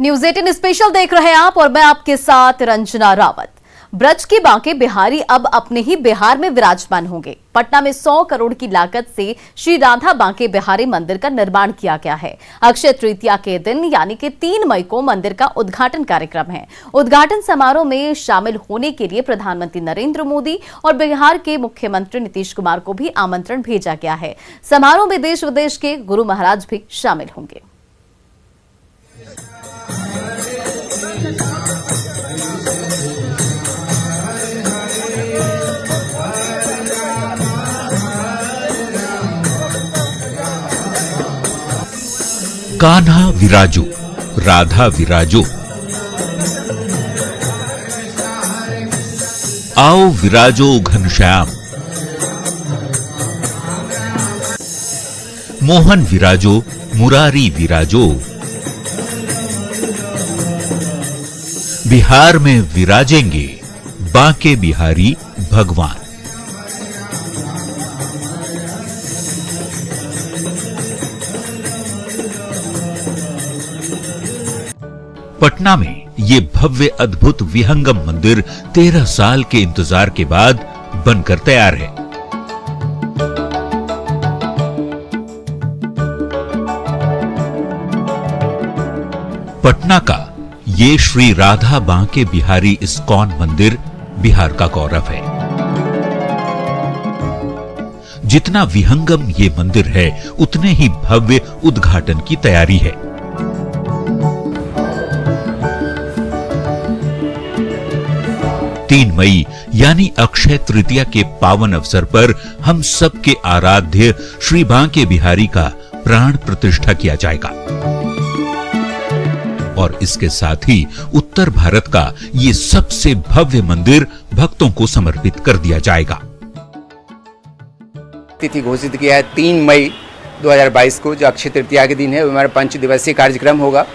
News 18 special देख रहे हैं आप और मैं आपके साथ रंजना रावत। ब्रज के बांके बिहारी अब अपने ही बिहार में विराजमान होंगे। पटना में 100 करोड़ की लागत से श्री राधा बांके बिहारी मंदिर का निर्माण किया गया है। अक्षय तृतीया के दिन यानी कि 3 मई को मंदिर का उद्घाटन कार्यक्रम है। उद्घाटन समारोह में शामिल होने के लिए प्रधानमंत्री नरेंद्र मोदी और बिहार के मुख्यमंत्री नीतीश कुमार को भी आमंत्रण भेजा गया है। समारोह में देश विदेश के गुरु महाराज भी शामिल होंगे। कान्हा विराजो, राधा विराजो, आओ विराजो घनश्याम, मोहन विराजो, मुरारी विराजो, बिहार में विराजेंगे बांके बिहारी भगवान। पटना में ये भव्य अद्भुत विहंगम मंदिर 13 साल के इंतजार के बाद बनकर तैयार है। पटना का ये श्री राधा बांके बिहारी इस्कॉन मंदिर बिहार का गौरव है। जितना विहंगम ये मंदिर है, उतने ही भव्य उद्घाटन की तैयारी है। तीन मई यानी अक्षय तृतीया के पावन अवसर पर हम सबके आराध्य श्री बांके बिहारी का प्राण प्रतिष्ठा किया जाएगा और इसके साथ ही उत्तर भारत का ये सबसे भव्य मंदिर भक्तों को समर्पित कर दिया जाएगा। तिथि घोषित किया है 3 मई 2022 को, जो अक्षय तृतीया के दिन है। हमारा 5 दिवसीय कार्यक्रम होगा।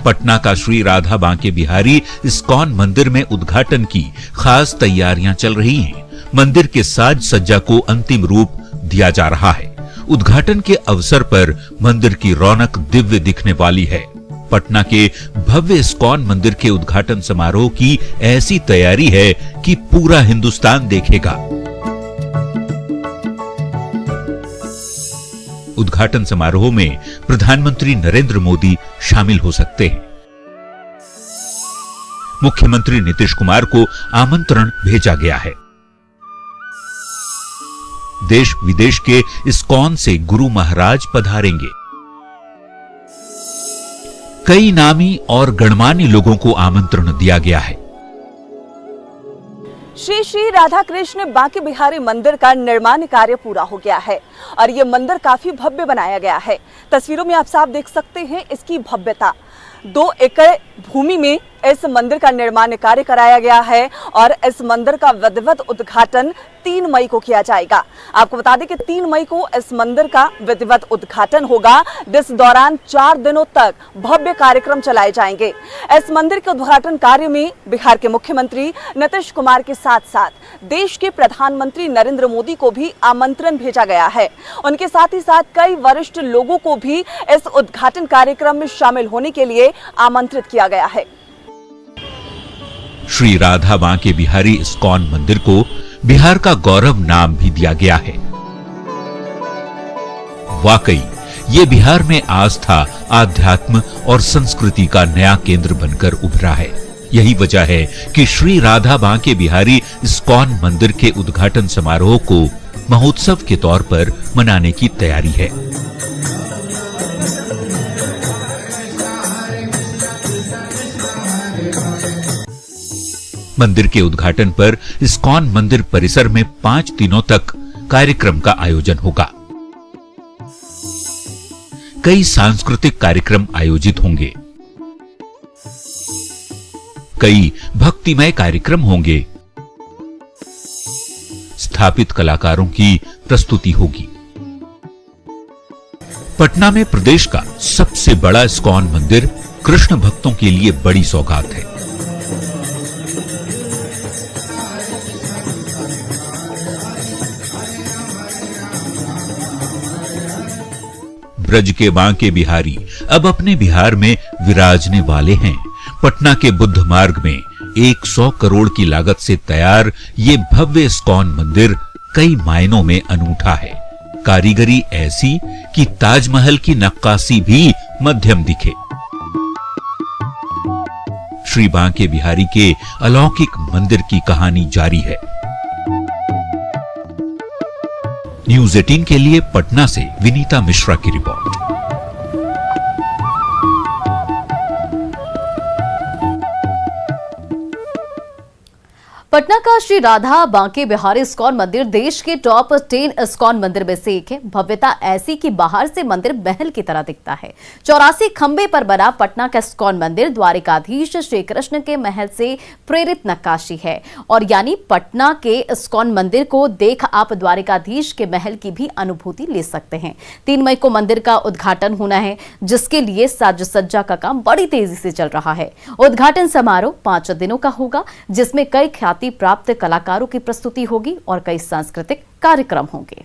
पटना का श्री राधा बांके बिहारी इस्कॉन मंदिर में उद्घाटन की खास तैयारियां चल रही हैं। मंदिर के साज सज्जा को अंतिम रूप दिया जा रहा है। उद्घाटन के अवसर पर मंदिर की रौनक दिव्य दिखने वाली है। पटना के भव्य इस्कॉन मंदिर के उद्घाटन समारोह की ऐसी तैयारी है कि पूरा हिंदुस्तान देखेगा। उद्घाटन समारोह में प्रधानमंत्री नरेंद्र मोदी शामिल हो सकते हैं। मुख्यमंत्री नीतीश कुमार को आमंत्रण भेजा गया है। देश विदेश के इस्कॉन से गुरु महाराज पधारेंगे। कई नामी और गणमान्य लोगों को आमंत्रण दिया गया है। श्री श्री राधा कृष्ण बांके बिहारी मंदिर का निर्माण कार्य पूरा हो गया है और ये मंदिर काफी भव्य बनाया गया है। तस्वीरों में आप साफ देख सकते हैं इसकी भव्यता। 2 एकड़ भूमि में इस मंदिर का निर्माण कार्य कराया गया है और इस मंदिर का विधिवत उद्घाटन 3 मई को किया जाएगा। आपको बता दें कि 3 मई को इस मंदिर का विधिवत उद्घाटन होगा, जिस दौरान 4 दिनों तक भव्य कार्यक्रम चलाए जाएंगे। इस मंदिर के उद्घाटन कार्य में बिहार के मुख्यमंत्री नीतीश कुमार के साथ साथ देश के प्रधानमंत्री नरेंद्र मोदी को भी आमंत्रण भेजा गया है। उनके साथ ही साथ कई वरिष्ठ लोगों को भी इस उद्घाटन कार्यक्रम में शामिल होने के लिए आमंत्रित किया गया है। श्री राधा बांके बिहारी इस्कॉन मंदिर को बिहार का गौरव नाम भी दिया गया है। वाकई ये बिहार में आस्था, आध्यात्म और संस्कृति का नया केंद्र बनकर उभरा है। यही वजह है कि श्री राधा बांके बिहारी इस्कॉन मंदिर के उद्घाटन समारोह को महोत्सव के तौर पर मनाने की तैयारी है। मंदिर के उद्घाटन पर इस्कॉन मंदिर परिसर में 5 दिनों तक कार्यक्रम का आयोजन होगा। कई सांस्कृतिक कार्यक्रम आयोजित होंगे। कई भक्तिमय कार्यक्रम होंगे। स्थापित कलाकारों की प्रस्तुति होगी। पटना में प्रदेश का सबसे बड़ा इस्कॉन मंदिर कृष्ण भक्तों के लिए बड़ी सौगात है। ब्रज के बांके बिहारी अब अपने बिहार में विराजने वाले हैं। पटना के बुद्ध मार्ग में 100 करोड़ की लागत से तैयार ये भव्य इस्कॉन मंदिर कई मायनों में अनूठा है। कारीगरी ऐसी कि ताजमहल की नक्काशी भी मध्यम दिखे। श्री बांके बिहारी के अलौकिक मंदिर की कहानी जारी है। न्यूज़ 18 के लिए पटना से विनीता मिश्रा की रिपोर्ट। पटना का श्री राधा बांके बिहारी इस्कॉन मंदिर देश के टॉप 10 इस्कॉन मंदिर में से एक है। भव्यता ऐसी कि बाहर से मंदिर महल की तरह दिखता है। 84 खंबे पर बना पटना का इस्कॉन मंदिर द्वारिकाधीश श्री कृष्ण के महल से प्रेरित नक्काशी है और यानी पटना के इस्कॉन मंदिर को देख आप द्वारिकाधीश के महल की भी अनुभूति ले सकते हैं। 3 मई को मंदिर का उद्घाटन होना है, जिसके लिए साज सज्जा का काम बड़ी तेजी से चल रहा है। उद्घाटन समारोह 5 दिनों का होगा, जिसमें कई ख्याति प्राप्त कलाकारों की प्रस्तुति होगी और कई सांस्कृतिक कार्यक्रम होंगे।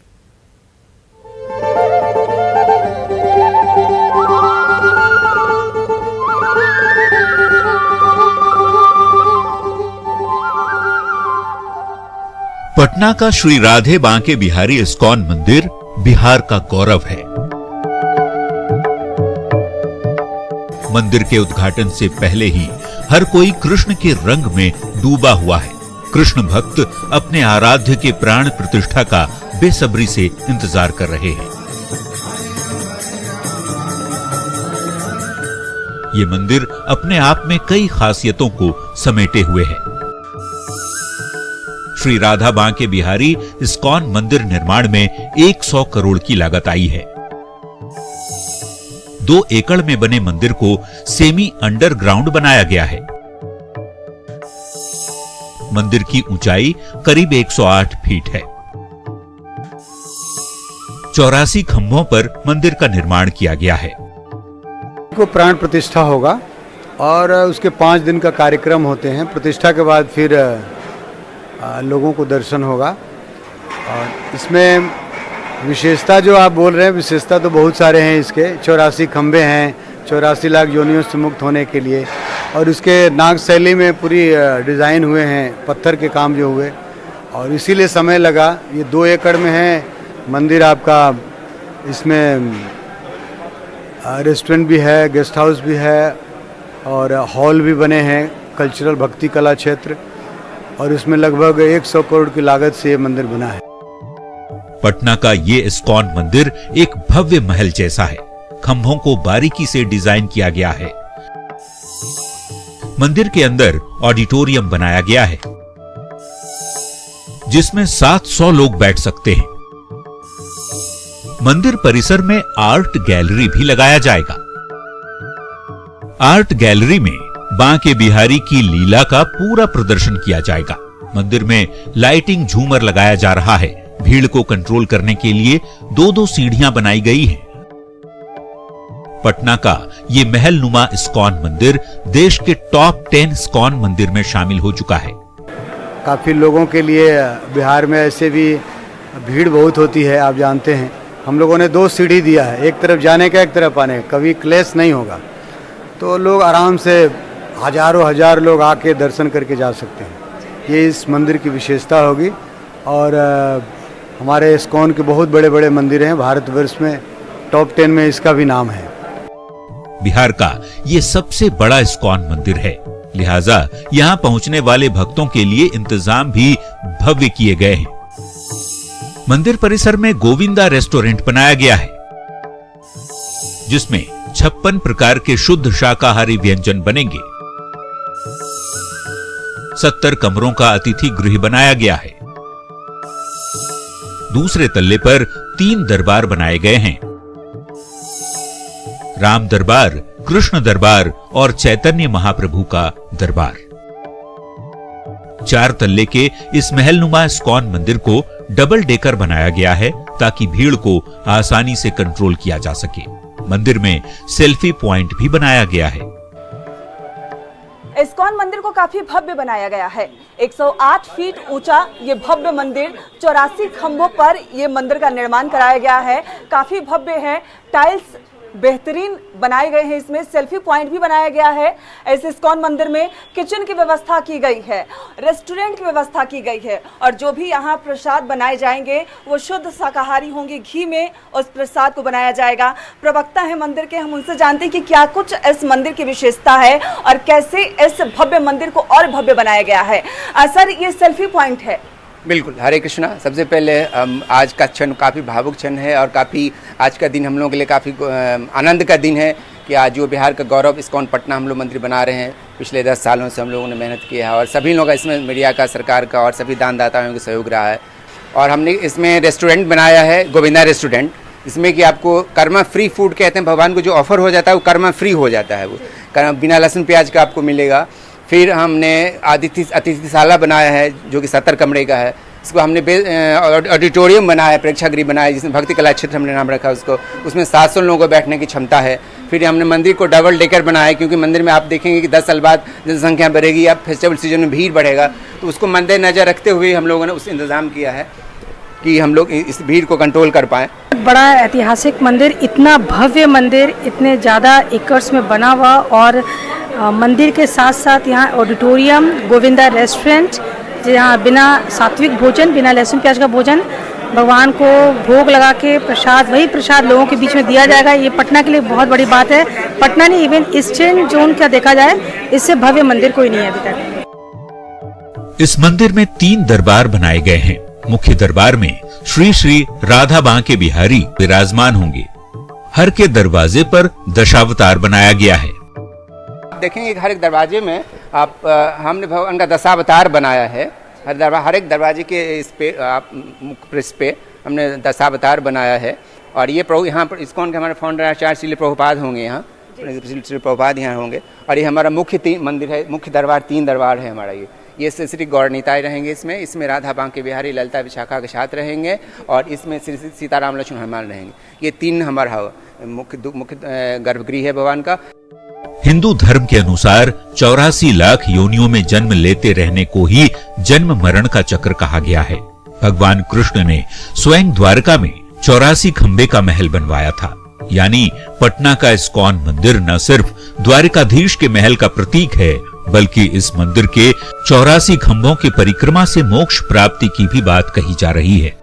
पटना का श्री राधे बांके बिहारी इस्कॉन मंदिर बिहार का गौरव है। मंदिर के उद्घाटन से पहले ही हर कोई कृष्ण के रंग में डूबा हुआ है। कृष्ण भक्त अपने आराध्य के प्राण प्रतिष्ठा का बेसब्री से इंतजार कर रहे हैं। ये मंदिर अपने आप में कई खासियतों को समेटे हुए है। श्री राधा बांके बिहारी इस्कॉन मंदिर निर्माण में 100 करोड़ की लागत आई है। 2 एकड़ में बने मंदिर को सेमी अंडरग्राउंड बनाया गया है। मंदिर की ऊंचाई करीब 108 फीट है। 84 खंभों पर मंदिर का निर्माण किया गया है। को प्राण प्रतिष्ठा होगा और उसके 5 दिन का कार्यक्रम होते हैं। प्रतिष्ठा के बाद फिर लोगों को दर्शन होगा। और इसमें विशेषता जो आप बोल रहे हैं, विशेषता तो बहुत सारे हैं इसके। 84 खंभे हैं, 84 लाख योनियों से मुक्त होने के लिए। और इसके नाग शैली में पूरी डिज़ाइन हुए हैं, पत्थर के काम जो हुए, और इसीलिए समय लगा। ये 2 एकड़ में है मंदिर आपका। इसमें रेस्टोरेंट भी है, गेस्ट हाउस भी है और हॉल भी बने हैं, कल्चरल भक्ति कला क्षेत्र। और इसमें लगभग 100 करोड़ की लागत से ये मंदिर बना है। पटना का ये इस्कॉन मंदिर एक भव्य महल जैसा है। खंभों को बारीकी से डिजाइन किया गया है। मंदिर के अंदर ऑडिटोरियम बनाया गया है, जिसमें 700 लोग बैठ सकते हैं। मंदिर परिसर में आर्ट गैलरी भी लगाया जाएगा। आर्ट गैलरी में बांके बिहारी की लीला का पूरा प्रदर्शन किया जाएगा। मंदिर में लाइटिंग झूमर लगाया जा रहा है। भीड़ को कंट्रोल करने के लिए 2-2 सीढ़ियां बनाई गई हैं। पटना का ये महल नुमा इस्कॉन मंदिर देश के टॉप 10 इस्कॉन मंदिर में शामिल हो चुका है। काफ़ी लोगों के लिए बिहार में ऐसे भी भीड़ बहुत होती है, आप जानते हैं। हम लोगों ने 2 सीढ़ी दिया है, एक तरफ जाने का, एक तरफ आने का। कभी क्लेश नहीं होगा, तो लोग आराम से हजार लोग आके दर्शन करके जा सकते हैं। ये इस मंदिर की विशेषता होगी। और हमारे इस्कॉन के बहुत बड़े बड़े मंदिर हैं भारतवर्ष में, टॉप 10 में इसका भी नाम है। बिहार का ये सबसे बड़ा इस्कॉन मंदिर है, लिहाजा यहां पहुंचने वाले भक्तों के लिए इंतजाम भी भव्य किए गए हैं। मंदिर परिसर में गोविंदा रेस्टोरेंट बनाया गया है, जिसमें 56 प्रकार के शुद्ध शाकाहारी व्यंजन बनेंगे। 70 कमरों का अतिथि गृह बनाया गया है। दूसरे तल्ले पर 3 दरबार बनाए गए हैं, राम दरबार, कृष्ण दरबार और चैतन्य महाप्रभु का दरबार। 4 तल्ले के इस महलनुमा इस्कॉन मंदिर को डबल डेकर बनाया गया है, ताकि भीड़ को आसानी से कंट्रोल किया जा सके। मंदिर में सेल्फी पॉइंट भी बनाया गया है। इस्कॉन मंदिर को काफी भव्य बनाया गया है। 108 फीट ऊंचा ये भव्य मंदिर, 84 खंभों पर ये मंदिर का निर्माण कराया गया है। काफी भव्य है, टाइल्स बेहतरीन बनाए गए हैं, इसमें सेल्फी पॉइंट भी बनाया गया है। इस इस्कॉन मंदिर में किचन की व्यवस्था की गई है, रेस्टोरेंट की व्यवस्था की गई है और जो भी यहाँ प्रसाद बनाए जाएंगे वो शुद्ध शाकाहारी होंगे, घी में उस प्रसाद को बनाया जाएगा। प्रवक्ता है मंदिर के, हम उनसे जानते हैं कि क्या कुछ इस मंदिर की विशेषता है और कैसे इस भव्य मंदिर को और भव्य बनाया गया है। सर, ये सेल्फी पॉइंट है। बिल्कुल, हरे कृष्णा। सबसे पहले आज का क्षण काफ़ी भावुक क्षण है और काफ़ी आज का दिन हम लोगों के लिए काफ़ी आनंद का दिन है कि आज जो बिहार का गौरव इस्कॉन पटना हम लोग मंदिर बना रहे हैं। पिछले 10 सालों से हम लोगों ने मेहनत की है और सभी लोगों का इसमें मीडिया का, सरकार का और सभी दानदाताओं का सहयोग रहा है। और हमने इसमें रेस्टोरेंट बनाया है, गोविंदा रेस्टोरेंट, इसमें कि आपको कर्मा फ्री फूड कहते हैं। भगवान को जो ऑफर हो जाता है वो कर्मा फ्री हो जाता है, वो बिना लहसुन प्याज का आपको मिलेगा। फिर हमने अतिथिशाला बनाया है जो कि 70 कमरे का है। इसको हमने ऑडिटोरियम बनाया है, प्रेक्षागृह बनाया है जिसमें भक्ति कला क्षेत्र हमने नाम रखा है उसको। उसमें 700 लोगों को बैठने की क्षमता है। फिर हमने मंदिर को डबल डेकर बनाया है क्योंकि मंदिर में आप देखेंगे कि 10 साल बाद जनसंख्या बढ़ेगी या फेस्टिवल सीजन में भीड़ बढ़ेगा, तो उसको मद्देनजर रखते हुए हम लोगों ने उस इंतज़ाम किया है कि हम लोग इस भीड़ को कंट्रोल कर पाएँ। बड़ा ऐतिहासिक मंदिर, इतना भव्य मंदिर, इतने ज़्यादा एकर्स में बना हुआ और मंदिर के साथ साथ यहाँ ऑडिटोरियम, गोविंदा रेस्टोरेंट, जहाँ बिना सात्विक भोजन, बिना लहसुन प्याज का भोजन, भगवान को भोग लगा के प्रसाद, वही प्रसाद लोगों के बीच में दिया जाएगा। ये पटना के लिए बहुत बड़ी बात है। पटना नहीं, इवन ईस्टर्न जोन का देखा जाए, इससे भव्य मंदिर कोई नहीं है अभी तक। इस मंदिर में 3 दरबार बनाए गए हैं। मुख्य दरबार में श्री श्री राधा बांके बिहारी विराजमान होंगे। हर के दरवाजे पर दशावतार बनाया गया है। देखेंगे कि हर एक दरवाजे में हमने भगवान का दशावतार बनाया है। हर एक दरवाजे के इस पे मुख्य पृष्ठ पे हमने दशावतार बनाया है। और ये यहाँ पर इस्कॉन के हमारे फाउंडर आचार्य श्रील प्रभुपाद होंगे, यहाँ श्री प्रभुपाद यहाँ होंगे। और ये हमारा मुख्य मंदिर है, मुख्य दरबार 3 दरबार है हमारा। ये श्री गौरनीताय रहेंगे, इसमें राधा बांके बिहारी, ललिता विशाखा के साथ रहेंगे और इसमें श्री सीताराम लक्ष्मण हनुमान रहेंगे। ये 3 हमारा मुख्य गर्भगृह है भगवान का। हिंदू धर्म के अनुसार 84 लाख योनियों में जन्म लेते रहने को ही जन्म मरण का चक्र कहा गया है। भगवान कृष्ण ने स्वयं द्वारका में 84 खंबे का महल बनवाया था। यानी पटना का इस्कॉन मंदिर न सिर्फ द्वारिकाधीश के महल का प्रतीक है, बल्कि इस मंदिर के 84 खंभों की परिक्रमा से मोक्ष प्राप्ति की भी बात कही जा रही है।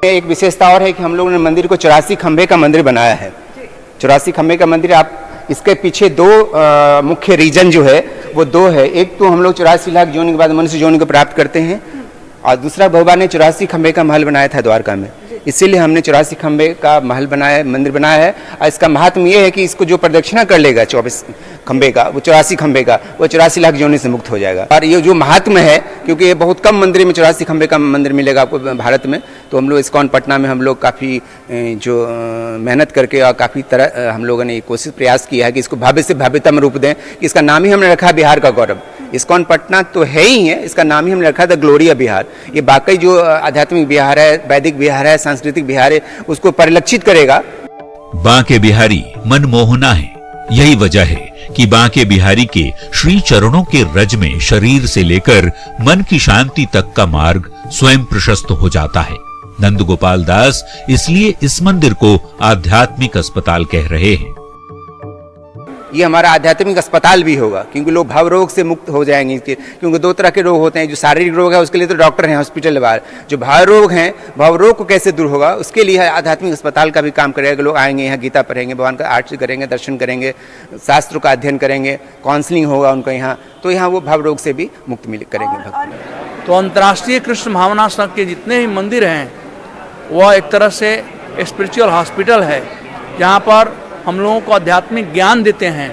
एक विशेषता और है कि हम लोगों ने मंदिर को 84 खंबे का मंदिर बनाया है। 84 खंबे का मंदिर, आप इसके पीछे 2 मुख्य रीजन जो है वो 2 है। एक तो हम लोग 84 लाख योनि के बाद मनुष्य योनि को प्राप्त करते हैं और दूसरा भगवान ने 84 खंबे का महल बनाया था द्वारका में, इसीलिए हमने 84 खंबे का महल बनाया, मंदिर बनाया है। और इसका महात्म ये है कि इसको जो प्रदक्षिणा कर लेगा 24 खंबे का, वो 84 खंबे का, वो 84 लाख योनि से मुक्त हो जाएगा। और ये जो महात्म है, क्योंकि ये बहुत कम मंदिर में 84 खंबे का मंदिर मिलेगा आपको भारत में, तो हम लोग इस्कॉन पटना में हम लोग काफ़ी जो मेहनत करके और काफ़ी तरह हम लोगों ने कोशिश प्रयास किया है कि इसको भव्य से भव्यतम रूप दें। इसका नाम ही हमने रखा है बिहार का गौरव। इस्कॉन पटना तो है ही है, इसका नाम ही हमने रखा है द ग्लोरी ऑफ बिहार। ये बाकी जो आध्यात्मिक बिहार है, वैदिक बिहार है, सांस्कृतिक बिहार है, उसको परिलक्षित करेगा। बांके बिहारी मनमोहना है। यही वजह है कि बांके बिहारी के श्री चरणों के रज में शरीर से लेकर मन की शांति तक का मार्ग स्वयं प्रशस्त हो जाता है। नंद गोपाल दास इसलिए इस मंदिर को आध्यात्मिक अस्पताल कह रहे हैं। ये हमारा आध्यात्मिक अस्पताल भी होगा क्योंकि लोग भाव रोग से मुक्त हो जाएंगे। क्योंकि 2 तरह के रोग होते हैं, जो शारीरिक रोग है उसके लिए तो डॉक्टर हैं, हॉस्पिटल बाहर। जो भाव रोग हैं, भाव रोग को कैसे दूर होगा उसके लिए आध्यात्मिक अस्पताल का भी काम करेगा। लोग आएंगे यहाँ, गीता पढ़ेंगे, भगवान का आरती करेंगे, दर्शन करेंगे, शास्त्रों का अध्ययन करेंगे, काउंसलिंग होगा उनका यहाँ, तो यहाँ वो भाव रोग से भी मुक्त करेंगे भक्त। तो अंतर्राष्ट्रीय कृष्ण भावना संघ के जितने भी मंदिर हैं वह एक तरह से स्पिरिचुअल हॉस्पिटल है, जहाँ पर हम लोगों को आध्यात्मिक ज्ञान देते हैं।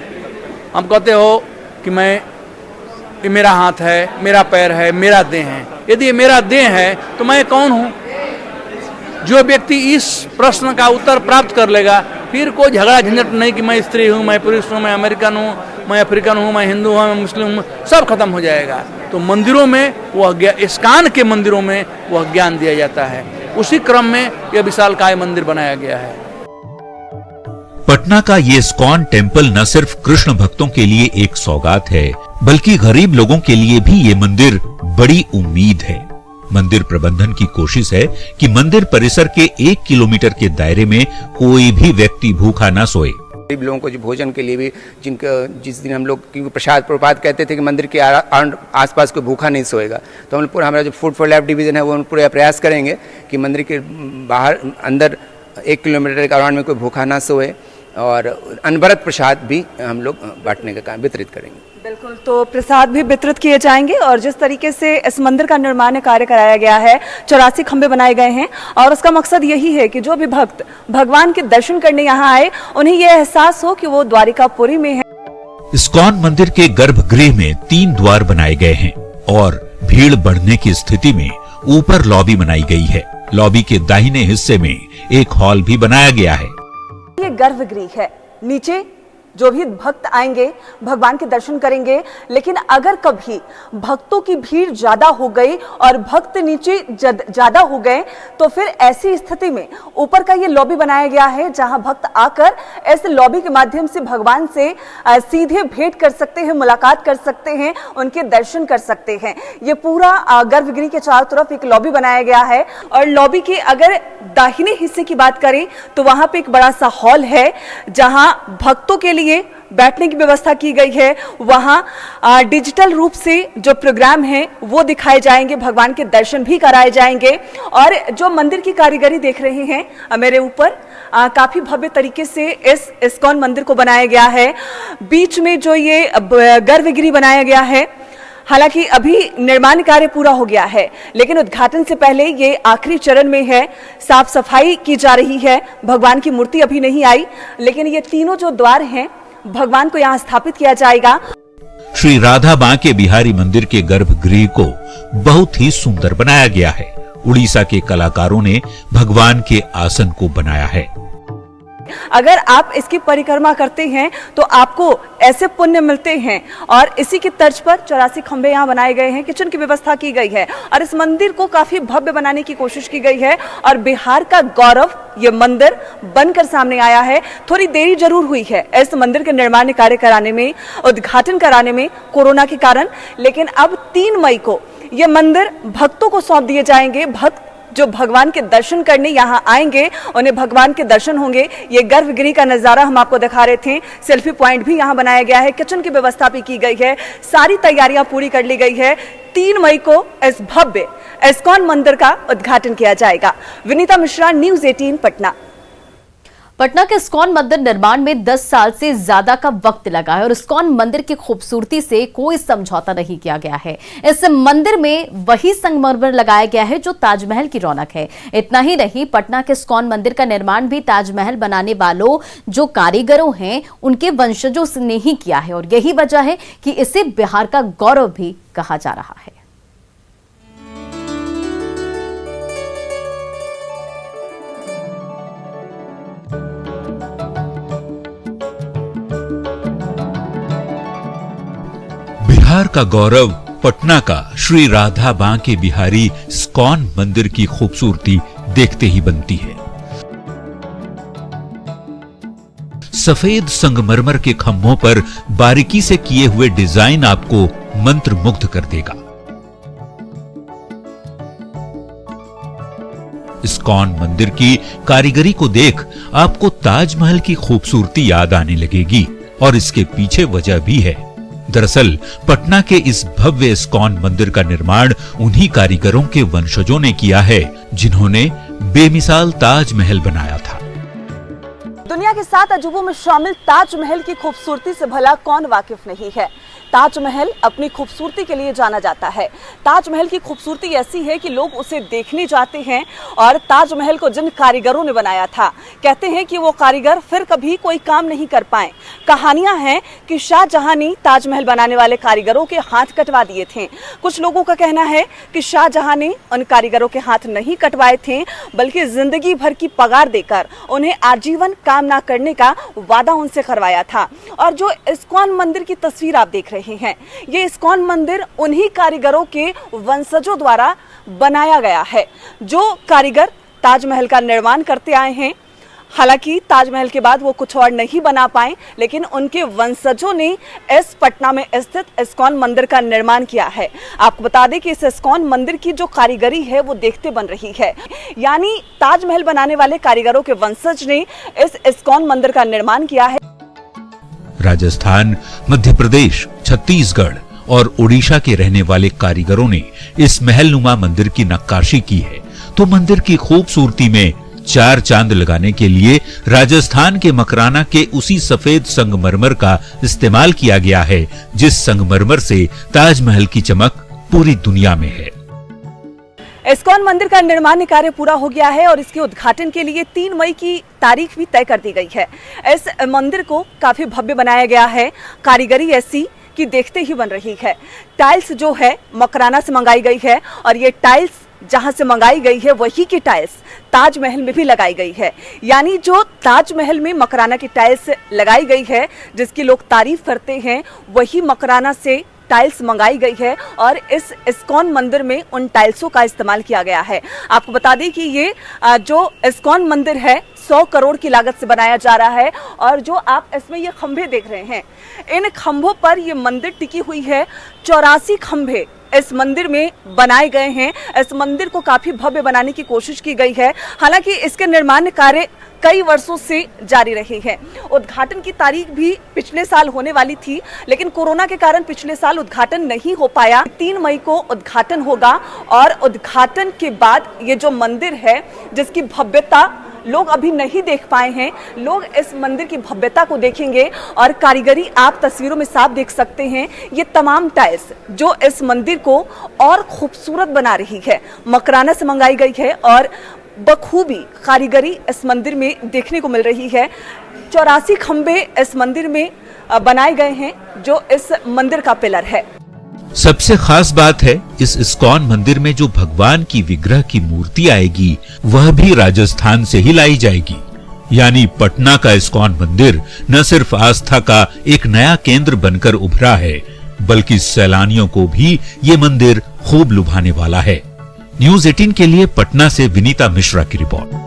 हम कहते हो कि ये मेरा हाथ है, मेरा पैर है, मेरा देह है। यदि ये मेरा देह है तो मैं कौन हूँ? जो व्यक्ति इस प्रश्न का उत्तर प्राप्त कर लेगा, फिर कोई झगड़ा झंझट नहीं कि मैं स्त्री हूँ, मैं पुरुष हूँ, मैं अमेरिकन हूँ, मैं अफ्रीकन हूँ, मैं हिंदू हूँ, मैं मुस्लिम हूँ, सब खत्म हो जाएगा। तो मंदिरों में वह इस्कॉन के मंदिरों में वह ज्ञान दिया जाता है। उसी क्रम में यह विशालकाय मंदिर बनाया गया है। पटना का ये इस्कॉन टेम्पल न सिर्फ कृष्ण भक्तों के लिए एक सौगात है, बल्कि गरीब लोगों के लिए भी ये मंदिर बड़ी उम्मीद है। मंदिर प्रबंधन की कोशिश है कि मंदिर परिसर के 1 किलोमीटर के दायरे में कोई भी व्यक्ति भूखा ना सोए। गरीब लोगों को जो भोजन के लिए भी जिस दिन हम लोग क्योंकि प्रसाद कहते थे कि मंदिर के आसपास कोई भूखा नहीं सोएगा, तो हम लोग पूरा हमारा जो फूड फॉर लाइफ डिवीजन है वो हम पूरा प्रयास करेंगे कि मंदिर के बाहर अंदर 1 किलोमीटर के अराउंड में कोई भूखा ना सोए, और अनवरत प्रसाद भी हम लोग बांटने का काम वितरित करेंगे। बिल्कुल, तो प्रसाद भी वितरित किए जाएंगे। और जिस तरीके से इस मंदिर का निर्माण कार्य कराया गया है, 84 खंभे बनाए गए हैं और उसका मकसद यही है कि जो भी भक्त भगवान के दर्शन करने यहाँ आए उन्हें यह एहसास हो कि वो द्वारिकापुरी में है। इस्कॉन मंदिर के गर्भगृह में 3 द्वार बनाए गए हैं और भीड़ बढ़ने की स्थिति में ऊपर लॉबी बनाई गई है। लॉबी के दाहिने हिस्से में एक हॉल भी बनाया गया है। ये गर्भगृह है, नीचे जो भी भक्त आएंगे भगवान के दर्शन करेंगे, लेकिन अगर कभी भक्तों की भीड़ ज्यादा हो गई और भक्त नीचे ज्यादा हो गए तो फिर ऐसी स्थिति में ऊपर का ये लॉबी बनाया गया है जहां भक्त आकर इस लॉबी के माध्यम से भगवान से सीधे भेंट कर सकते हैं, मुलाकात कर सकते हैं, उनके दर्शन कर सकते हैं। ये पूरा गर्भगृह के चारों तरफ एक लॉबी बनाया गया है और लॉबी के अगर दाहिने हिस्से की बात करें तो वहां पे एक बड़ा सा हॉल है जहां भक्तों के लिए बैठने की व्यवस्था की गई है। वहां डिजिटल रूप से जो प्रोग्राम है वो दिखाए जाएंगे, भगवान के दर्शन भी कराए जाएंगे। और जो मंदिर की कारीगरी देख रहे हैं मेरे ऊपर, काफी भव्य तरीके से इस इस्कॉन मंदिर को बनाया गया है। बीच में जो ये गर्भगृह बनाया गया है, हालांकि अभी निर्माण कार्य पूरा हो गया है लेकिन उद्घाटन से पहले ये आखिरी चरण में है, साफ सफाई की जा रही है। भगवान की मूर्ति अभी नहीं आई, लेकिन ये तीनों जो द्वार हैं भगवान को यहाँ स्थापित किया जाएगा। श्री राधा बांके बिहारी मंदिर के गर्भगृह को बहुत ही सुंदर बनाया गया है। उड़ीसा के कलाकारों ने भगवान के आसन को बनाया है। अगर आप इसकी परिक्रमा करते हैं तो आपको ऐसे पुण्य मिलते हैं। और इसी की तर्ज पर 84 खंभे यहाँ बनाए गए हैं, किचन की व्यवस्था की गई है और इस मंदिर को काफी भव्य बनाने की कोशिश की गई है। और बिहार का गौरव ये मंदिर बनकर सामने आया है। थोड़ी देरी जरूर हुई है इस मंदिर के निर्माण कार्य कराने में, उद्घाटन कराने में कोरोना के कारण, लेकिन अब 3 मई को ये मंदिर भक्तों को सौंप दिए जाएंगे। भक्त जो भगवान के दर्शन करने यहाँ आएंगे उन्हें भगवान के दर्शन होंगे। ये गर्भगृह का नजारा हम आपको दिखा रहे थे। सेल्फी पॉइंट भी यहाँ बनाया गया है, किचन की व्यवस्था भी की गई है, सारी तैयारियां पूरी कर ली गई है। 3 मई को इस भव्य इस्कॉन मंदिर का उद्घाटन किया जाएगा। विनीता मिश्रा, न्यूज़ 18 पटना। पटना के इस्कॉन मंदिर निर्माण में 10 साल से ज्यादा का वक्त लगा है और इस्कॉन मंदिर की खूबसूरती से कोई समझौता नहीं किया गया है। इस मंदिर में वही संगमरमर लगाया गया है जो ताजमहल की रौनक है। इतना ही नहीं, पटना के इस्कॉन मंदिर का निर्माण भी ताजमहल बनाने वालों जो कारीगरों हैं उनके वंशजों ने ही किया है और यही वजह है कि इसे बिहार का गौरव भी कहा जा रहा है। बिहार का गौरव पटना का श्री राधा बांके बिहारी इस्कॉन मंदिर की खूबसूरती देखते ही बनती है। सफेद संगमरमर के खंभों पर बारीकी से किए हुए डिजाइन आपको मंत्रमुग्ध कर देगा। इस्कॉन मंदिर की कारीगरी को देख आपको ताजमहल की खूबसूरती याद आने लगेगी और इसके पीछे वजह भी है। दरअसल पटना के इस भव्य इस्कॉन मंदिर का निर्माण उन्हीं कारीगरों के वंशजों ने किया है जिन्होंने बेमिसाल ताजमहल बनाया था। दुनिया के 7 अजूबों में शामिल ताजमहल की खूबसूरती से भला कौन वाकिफ नहीं है। ताजमहल अपनी खूबसूरती के लिए जाना जाता है। ताजमहल की खूबसूरती ऐसी है कि लोग उसे देखने जाते हैं और ताजमहल को जिन कारीगरों ने बनाया था, कहते हैं कि वो कारीगर फिर कभी कोई काम नहीं कर पाए। कहानियां हैं कि शाहजहां ने ताजमहल बनाने वाले कारीगरों के हाथ कटवा दिए थे। कुछ लोगों का कहना है कि शाहजहां ने उन कारीगरों के हाथ नहीं कटवाए थे, बल्कि जिंदगी भर की पगार देकर उन्हें आजीवन काम ना करने का वादा उनसे करवाया था। और जो इस्कॉन मंदिर की तस्वीर आप देख रहे हैं, ये इस्कॉन मंदिर उन्हीं कारीगरों के वंशजों द्वारा बनाया गया है। जो कारीगर ताजमहल का निर्माण करते आए हैं, हालांकि ताजमहल के बाद वो कुछ और नहीं बना पाए, लेकिन उनके वंशजों ने इस पटना में स्थित इस्कॉन मंदिर का निर्माण किया है। आपको बता दें कि इस इस्कॉन मंदिर की जो कारीगरी है वो देखते बन रही है, यानी ताजमहल बनाने वाले कारीगरों के वंशज ने इस इस्कॉन मंदिर का निर्माण किया है। राजस्थान, मध्य प्रदेश, छत्तीसगढ़ और ओडिशा के रहने वाले कारीगरों ने इस महलनुमा मंदिर की नक्काशी की है, तो मंदिर की खूबसूरती में चार चांद लगाने के लिए राजस्थान के मकराना के उसी सफेद संगमरमर का इस्तेमाल किया गया है, जिस संगमरमर से ताजमहल की चमक पूरी दुनिया में है। इस्कॉन मंदिर का निर्माण कार्य पूरा हो गया है और इसके उद्घाटन के लिए 3 मई की तारीख भी तय कर दी गई है। इस मंदिर को काफी भव्य बनाया गया है, कारीगरी ऐसी कि देखते ही बन रही है। टाइल्स जो है मकराना से मंगाई गई है और ये टाइल्स जहां से मंगाई गई है वही की टाइल्स ताजमहल में भी लगाई गई है, यानी जो ताजमहल में मकराना की टाइल्स लगाई गई है, जिसकी लोग तारीफ करते हैं, वही मकराना से टाइल्स मंगाई गई है और इस इस्कॉन मंदिर में उन टाइल्सों का इस्तेमाल किया गया है। आपको बता दें कि ये जो इस्कॉन मंदिर है 100 करोड़ की लागत से बनाया जा रहा है और जो आप इसमें ये खंभे देख रहे हैं, इन खंभों पर ये मंदिर टिकी हुई है। 84 खंभे इस मंदिर में बनाए गए हैं। इस मंदिर को काफी भव्य बनाने की कोशिश की गई है। हालांकि इसके निर्माण कार्य कई वर्षों से जारी रहे हैं। उद्घाटन की तारीख भी पिछले साल होने वाली थी, लेकिन कोरोना के कारण पिछले साल उद्घाटन नहीं हो पाया। 3 मई को उद्घाटन होगा और उद्घाटन के बाद ये जो मंदिर है, जिसकी भव्यता लोग अभी नहीं देख पाए हैं, लोग इस मंदिर की भव्यता को देखेंगे और कारीगरी आप तस्वीरों में साफ देख सकते हैं। ये तमाम टाइल्स जो इस मंदिर को और खूबसूरत बना रही है, मकराना से मंगाई गई है और बखूबी कारीगरी इस मंदिर में देखने को मिल रही है। 84 खंभे इस मंदिर में बनाए गए हैं, जो इस मंदिर का पिलर है। सबसे खास बात है, इस इस्कॉन मंदिर में जो भगवान की विग्रह की मूर्ति आएगी वह भी राजस्थान से ही लाई जाएगी। यानी पटना का इस्कॉन मंदिर न सिर्फ आस्था का एक नया केंद्र बनकर उभरा है, बल्कि सैलानियों को भी ये मंदिर खूब लुभाने वाला है। न्यूज़ 18 के लिए पटना से विनीता मिश्रा की रिपोर्ट।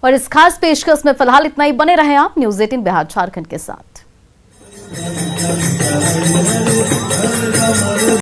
और इस खास पेशकश में फिलहाल इतना ही। बने रहें आप न्यूज़ 18 बिहार झारखंड के साथ।